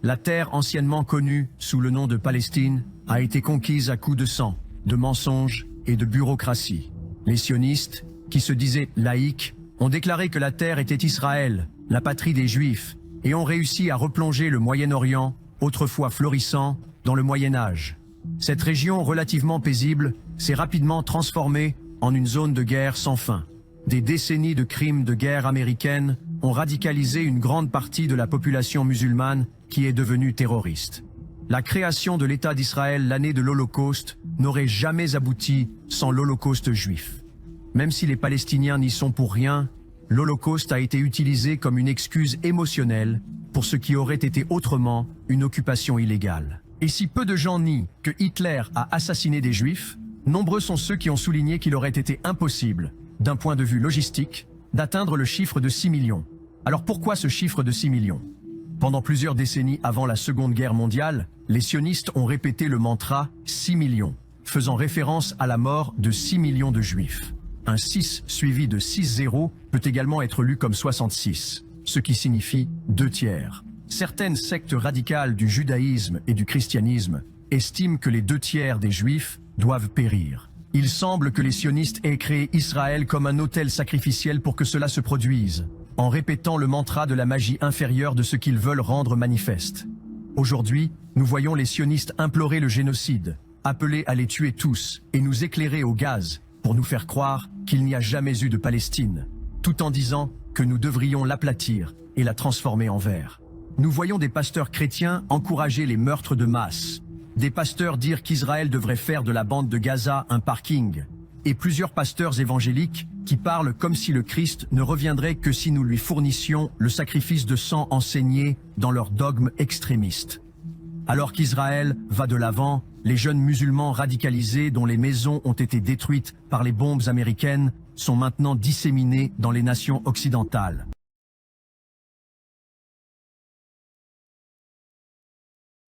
La terre anciennement connue sous le nom de Palestine a été conquise à coups de sang, de mensonges et de bureaucratie. Les sionistes, qui se disaient laïcs, ont déclaré que la terre était Israël, la patrie des Juifs, et ont réussi à replonger le Moyen-Orient, autrefois florissant, dans le Moyen-Âge. Cette région relativement paisible s'est rapidement transformée en une zone de guerre sans fin. Des décennies de crimes de guerre américaines ont radicalisé une grande partie de la population musulmane qui est devenue terroriste. La création de l'État d'Israël l'année de l'Holocauste n'aurait jamais abouti sans l'Holocauste juif. Même si les Palestiniens n'y sont pour rien, l'Holocauste a été utilisé comme une excuse émotionnelle pour ce qui aurait été autrement une occupation illégale. Et si peu de gens nient que Hitler a assassiné des Juifs, nombreux sont ceux qui ont souligné qu'il aurait été impossible, d'un point de vue logistique, d'atteindre le chiffre de 6 millions. Alors pourquoi ce chiffre de 6 millions? Pendant plusieurs décennies avant la Seconde Guerre mondiale, les sionistes ont répété le mantra 6 millions, faisant référence à la mort de 6 millions de Juifs. Un 6 suivi de 6 zéros peut également être lu comme 66, ce qui signifie 2 tiers. Certaines sectes radicales du judaïsme et du christianisme estiment que les 2 tiers des Juifs doivent périr. Il semble que les sionistes aient créé Israël comme un autel sacrificiel pour que cela se produise, en répétant le mantra de la magie inférieure de ce qu'ils veulent rendre manifeste. Aujourd'hui, nous voyons les sionistes implorer le génocide, appeler à les tuer tous et nous éclairer au gaz pour nous faire croire qu'il n'y a jamais eu de Palestine, tout en disant que nous devrions l'aplatir et la transformer en verre. Nous voyons des pasteurs chrétiens encourager les meurtres de masse, des pasteurs dire qu'Israël devrait faire de la bande de Gaza un parking, et plusieurs pasteurs évangéliques qui parlent comme si le Christ ne reviendrait que si nous lui fournissions le sacrifice de sang enseigné dans leurs dogmes extrémistes. Alors qu'Israël va de l'avant, les jeunes musulmans radicalisés dont les maisons ont été détruites par les bombes américaines sont maintenant disséminés dans les nations occidentales.